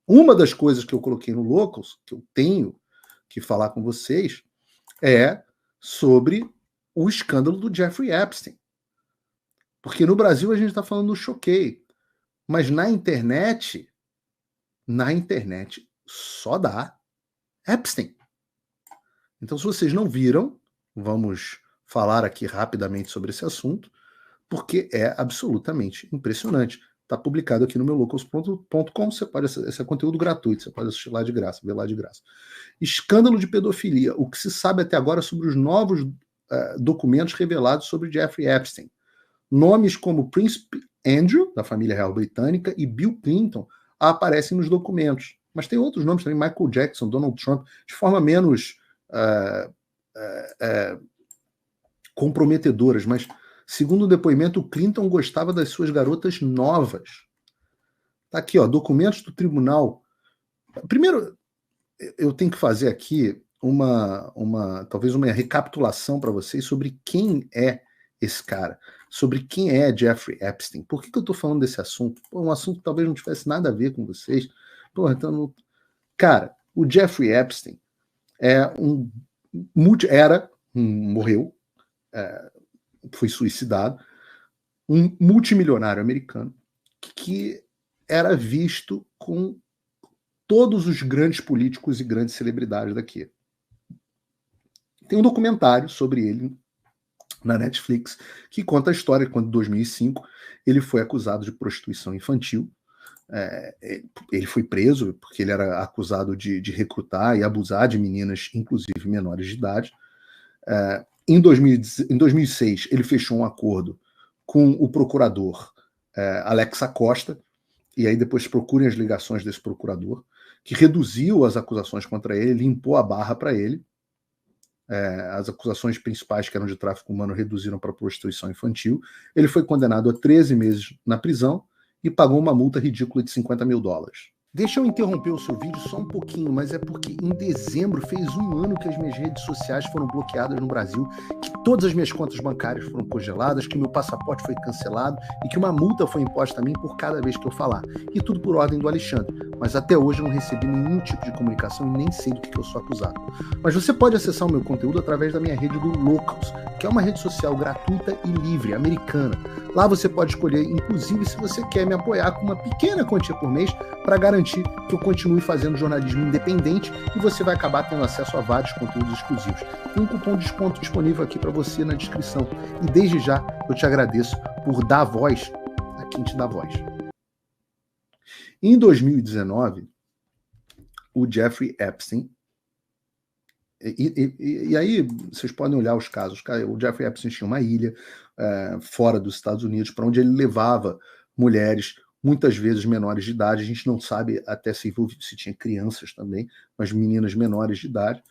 Uma das coisas que eu coloquei no Locals, que eu tenho que falar com vocês, é sobre o escândalo do Jeffrey Epstein. Porque no Brasil a gente está falando do Choquei, mas na internet só dá Epstein. Então, se vocês não viram, vamos falar aqui rapidamente sobre esse assunto, porque é absolutamente impressionante. Está publicado aqui no meu locals.com, você pode, esse é conteúdo gratuito, você pode assistir lá de graça, ver lá de graça. Escândalo de pedofilia, o que se sabe até agora sobre os novos documentos revelados sobre Jeffrey Epstein. Nomes como Príncipe Andrew, da família real britânica, e Bill Clinton aparecem nos documentos. Mas tem outros nomes também, Michael Jackson, Donald Trump, de forma menos comprometedoras, mas segundo o depoimento, o Clinton gostava das suas garotas novas. Tá aqui, ó, documentos do tribunal. Primeiro, eu tenho que fazer aqui talvez uma recapitulação para vocês sobre quem é esse cara, sobre quem é Jeffrey Epstein. Por que eu estou falando desse assunto? Um assunto que talvez não tivesse nada a ver com vocês. Então, cara, o Jeffrey Epstein morreu, foi suicidado, um multimilionário americano que era visto com todos os grandes políticos e grandes celebridades daqui. Tem um documentário sobre ele na Netflix que conta a história de quando, em 2005, ele foi acusado de prostituição infantil. Ele foi preso porque ele era acusado de recrutar e abusar de meninas, inclusive menores de idade. Em 2006, ele fechou um acordo com o procurador Alex Acosta, e aí depois procurem as ligações desse procurador, que reduziu as acusações contra ele, limpou a barra para ele. As acusações principais, que eram de tráfico humano, reduziram para prostituição infantil. Ele foi condenado a 13 meses na prisão e pagou uma multa ridícula de $50 mil. Deixa eu interromper o seu vídeo só um pouquinho, mas é porque em dezembro fez um ano que as minhas redes sociais foram bloqueadas no Brasil, que todas as minhas contas bancárias foram congeladas, que meu passaporte foi cancelado e que uma multa foi imposta a mim por cada vez que eu falar. E tudo por ordem do Alexandre. Mas até hoje eu não recebi nenhum tipo de comunicação e nem sei do que eu sou acusado. Mas você pode acessar o meu conteúdo através da minha rede do Locals, que é uma rede social gratuita e livre, americana. Lá você pode escolher, inclusive, se você quer me apoiar com uma pequena quantia por mês para garantir que eu continue fazendo jornalismo independente e você vai acabar tendo acesso a vários conteúdos exclusivos. Tem um cupom de desconto disponível aqui para você na descrição. E desde já eu te agradeço por dar voz a quem te dá voz. Em 2019, o Jeffrey Epstein, e aí vocês podem olhar os casos, o Jeffrey Epstein tinha uma ilha fora dos Estados Unidos para onde ele levava mulheres, muitas vezes menores de idade, a gente não sabe até se tinha crianças também, mas meninas menores de idade,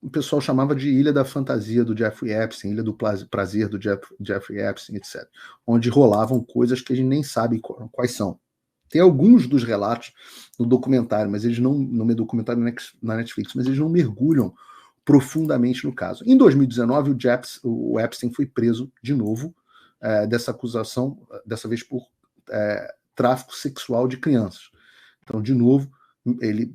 o pessoal chamava de Ilha da Fantasia do Jeffrey Epstein, Ilha do Prazer do Jeffrey Epstein, etc., onde rolavam coisas que a gente nem sabe quais são. Tem alguns dos relatos no documentário, mas eles não no documentário na Netflix, mas eles não mergulham profundamente no caso. Em 2019, o Epstein foi preso de novo, dessa acusação, dessa vez por tráfico sexual de crianças. Então, de novo, ele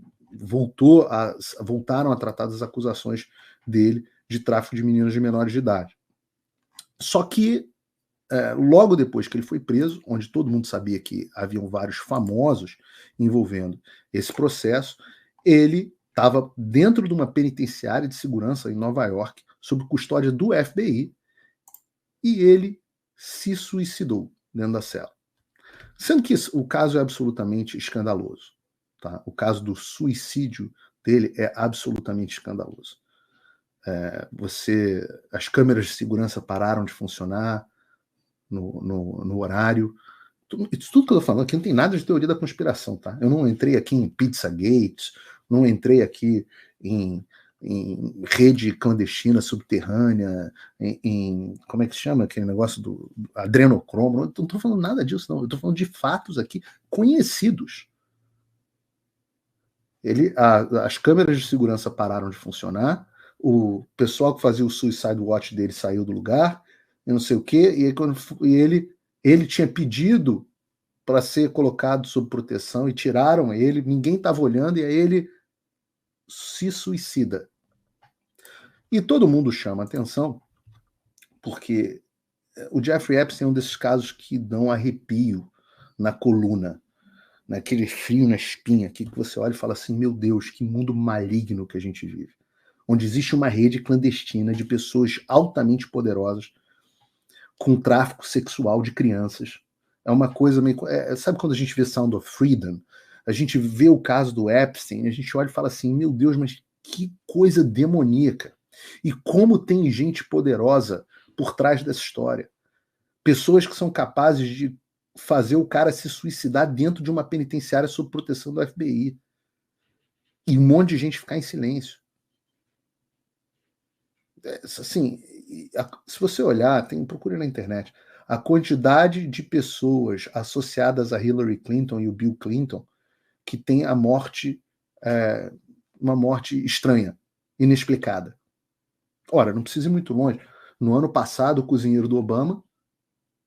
voltaram a tratar das acusações dele de tráfico de meninas de menores de idade. Só que, logo depois que ele foi preso, onde todo mundo sabia que haviam vários famosos envolvendo esse processo, ele estava dentro de uma penitenciária de segurança em Nova York, sob custódia do FBI, e ele se suicidou dentro da cela. Sendo que o caso é absolutamente escandaloso. Tá? O caso do suicídio dele é absolutamente escandaloso. As câmeras de segurança pararam de funcionar no horário. Isso tudo que eu estou falando aqui não tem nada de teoria da conspiração. Tá? Eu não entrei aqui em Pizzagate, não entrei aqui em rede clandestina subterrânea, como é que se chama aquele negócio do adrenocromo. Não estou falando nada disso, não. Eu estou falando de fatos aqui conhecidos. As câmeras de segurança pararam de funcionar, o pessoal que fazia o suicide watch dele saiu do lugar, e não sei o quê, e ele tinha pedido para ser colocado sob proteção e tiraram ele, ninguém estava olhando e aí ele se suicida. E todo mundo chama atenção porque o Jeffrey Epstein é um desses casos que dão arrepio na coluna, naquele frio na espinha, que você olha e fala assim, meu Deus, que mundo maligno que a gente vive. Onde existe uma rede clandestina de pessoas altamente poderosas com tráfico sexual de crianças. É uma coisa meio... sabe quando a gente vê Sound of Freedom? A gente vê o caso do Epstein, a gente olha e fala assim, meu Deus, mas que coisa demoníaca. E como tem gente poderosa por trás dessa história. Pessoas que são capazes de fazer o cara se suicidar dentro de uma penitenciária sob proteção do FBI. E um monte de gente ficar em silêncio. Assim, se você olhar, procure na internet, a quantidade de pessoas associadas a Hillary Clinton e o Bill Clinton que tem a morte, uma morte estranha, inexplicada. Ora, não precisa ir muito longe. No ano passado, o cozinheiro do Obama,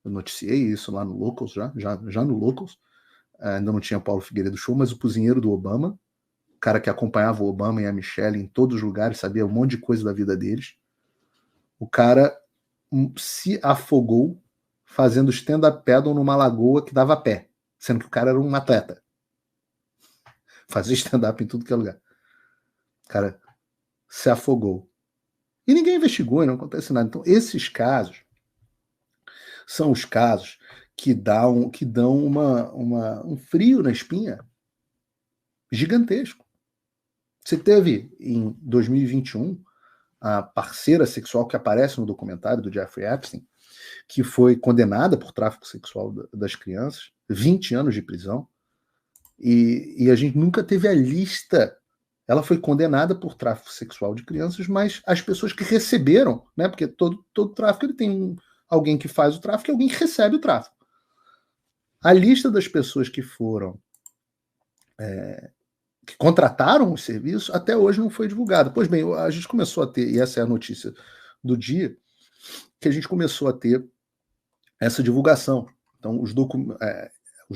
eu noticiei isso lá no Locals, já no Locals, ainda não tinha Paulo Figueiredo Show, mas o cozinheiro do Obama, o cara que acompanhava o Obama e a Michelle em todos os lugares, sabia um monte de coisa da vida deles, o cara se afogou fazendo stand-up paddle numa lagoa que dava pé, sendo que o cara era um atleta. Fazia stand-up em tudo que é lugar. O cara se afogou. E ninguém investigou, não acontece nada. Então, esses casos são os casos que dão um frio na espinha gigantesco. Você teve, em 2021, a parceira sexual que aparece no documentário do Jeffrey Epstein, que foi condenada por tráfico sexual das crianças, 20 anos de prisão, e a gente nunca teve a lista. Ela foi condenada por tráfico sexual de crianças, mas as pessoas que receberam, né? Porque todo tráfico ele tem alguém que faz o tráfico e alguém que recebe o tráfico. A lista das pessoas que foram que contrataram o serviço até hoje não foi divulgada. Pois bem, a gente começou a ter, e essa é a notícia do dia, que a gente começou a ter essa divulgação. Então, os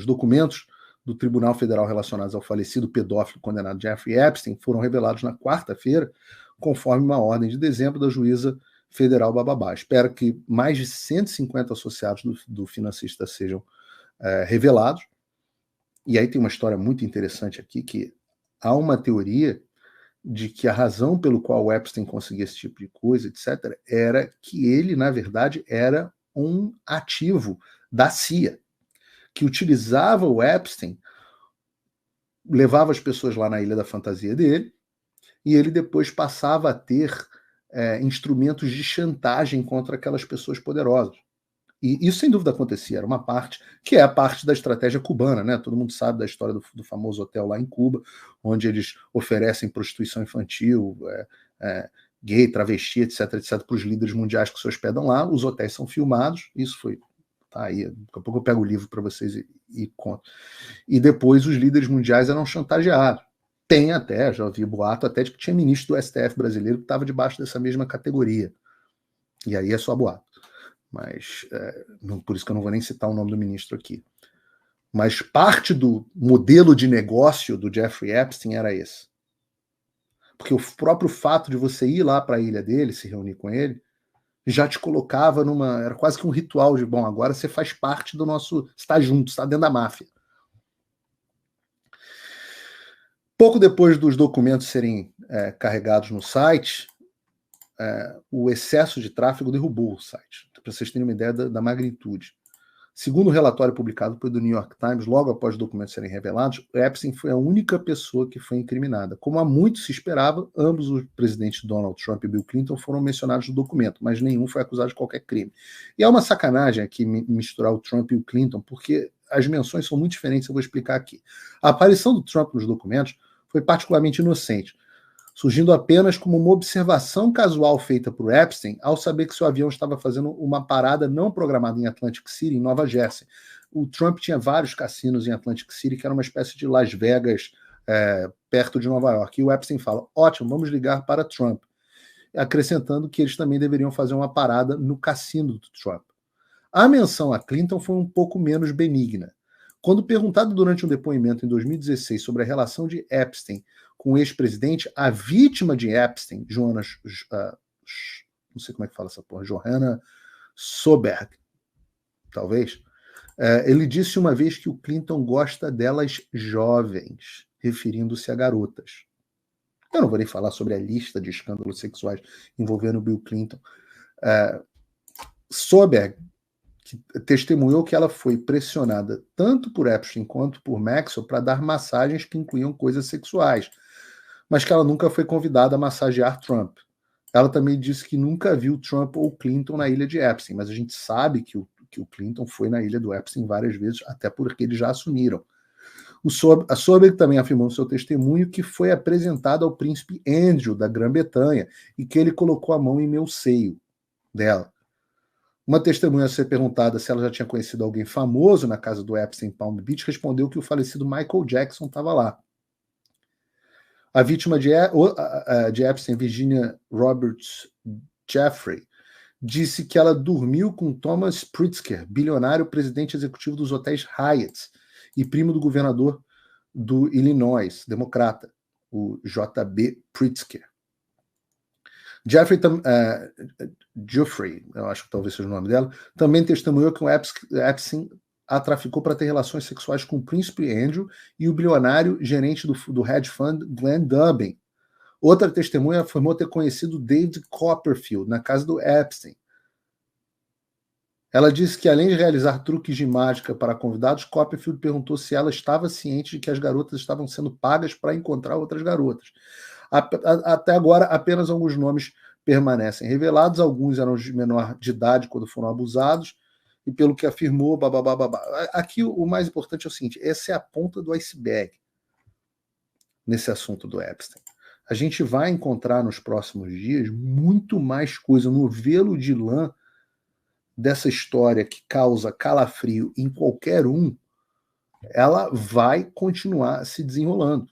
documentos do Tribunal Federal relacionados ao falecido pedófilo condenado Jeffrey Epstein foram revelados na quarta-feira, conforme uma ordem de dezembro da juíza federal Bababá. Espero que mais de 150 associados do financista sejam revelados. E aí tem uma história muito interessante aqui, que há uma teoria de que a razão pelo qual o Epstein conseguia esse tipo de coisa, etc., era que ele, na verdade, era um ativo da CIA, que utilizava o Epstein, levava as pessoas lá na Ilha da Fantasia dele, e ele depois passava a ter instrumentos de chantagem contra aquelas pessoas poderosas. E isso, sem dúvida, acontecia. Era uma parte, que é a parte da estratégia cubana, né? Todo mundo sabe da história do famoso hotel lá em Cuba, onde eles oferecem prostituição infantil, gay, travesti, etc., etc., para os líderes mundiais que se hospedam lá. Os hotéis são filmados. Isso foi... Tá aí, daqui a pouco eu pego o livro para vocês e conto. E depois os líderes mundiais eram chantageados. Tem até, já ouvi boato, até de que tinha ministro do STF brasileiro que estava debaixo dessa mesma categoria. E aí é só boato. Mas por isso que eu não vou nem citar o nome do ministro aqui. Mas parte do modelo de negócio do Jeffrey Epstein era esse. Porque o próprio fato de você ir lá para a ilha dele, se reunir com ele, já te colocava era quase que um ritual de, bom, agora você faz parte do nosso, está junto, está dentro da máfia. Pouco depois dos documentos serem carregados no site, o excesso de tráfego derrubou o site, para vocês terem uma ideia da magnitude. Segundo o relatório publicado pelo New York Times, logo após os documentos serem revelados, Epstein foi a única pessoa que foi incriminada. Como há muito se esperava, ambos os presidentes Donald Trump e Bill Clinton foram mencionados no documento, mas nenhum foi acusado de qualquer crime. E é uma sacanagem aqui misturar o Trump e o Clinton, porque as menções são muito diferentes, eu vou explicar aqui. A aparição do Trump nos documentos foi particularmente inocente, surgindo apenas como uma observação casual feita por Epstein ao saber que seu avião estava fazendo uma parada não programada em Atlantic City, em Nova Jersey. O Trump tinha vários cassinos em Atlantic City, que era uma espécie de Las Vegas perto de Nova York. E o Epstein fala, ótimo, vamos ligar para Trump, acrescentando que eles também deveriam fazer uma parada no cassino do Trump. A menção a Clinton foi um pouco menos benigna. Quando perguntado durante um depoimento em 2016 sobre a relação de Epstein com o ex-presidente, a vítima de Epstein, não sei como é que fala essa porra, Johanna Soberg, talvez, ele disse uma vez que o Clinton gosta delas jovens, referindo-se a garotas. Eu não vou nem falar sobre a lista de escândalos sexuais envolvendo Bill Clinton. Soberg que testemunhou que ela foi pressionada tanto por Epstein quanto por Maxwell para dar massagens que incluíam coisas sexuais, mas que ela nunca foi convidada a massagear Trump. Ela também disse que nunca viu Trump ou Clinton na ilha de Epstein, mas a gente sabe que o Clinton foi na ilha do Epstein várias vezes, até porque eles já assumiram. A Soberg também afirmou no seu testemunho que foi apresentado ao príncipe Andrew, da Grã-Bretanha, e que ele colocou a mão em meu seio dela. Uma testemunha a ser perguntada se ela já tinha conhecido alguém famoso na casa do Epstein em Palm Beach respondeu que o falecido Michael Jackson estava lá. A vítima de Epstein, Virginia Roberts Jeffrey, disse que ela dormiu com Thomas Pritzker, bilionário presidente executivo dos hotéis Hyatt e primo do governador do Illinois, democrata, o J.B. Pritzker. Jeffrey, eu acho que talvez seja o nome dela, também testemunhou que o Epstein a traficou para ter relações sexuais com o príncipe Andrew e o bilionário gerente do hedge fund Glenn Dubin. Outra testemunha afirmou ter conhecido David Copperfield na casa do Epstein. Ela disse que, além de realizar truques de mágica para convidados, Copperfield perguntou se ela estava ciente de que as garotas estavam sendo pagas para encontrar outras garotas. Até agora, apenas alguns nomes permanecem revelados, alguns eram de menor de idade quando foram abusados, e pelo que afirmou, babá. Aqui o mais importante é o seguinte, essa é a ponta do iceberg nesse assunto do Epstein. A gente vai encontrar nos próximos dias muito mais coisa, novelo de lã dessa história que causa calafrio em qualquer um, ela vai continuar se desenrolando.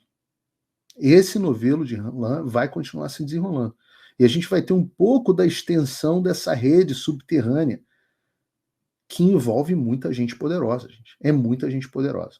Esse novelo de lã vai continuar se desenrolando. E a gente vai ter um pouco da extensão dessa rede subterrânea que envolve muita gente poderosa, gente. É muita gente poderosa.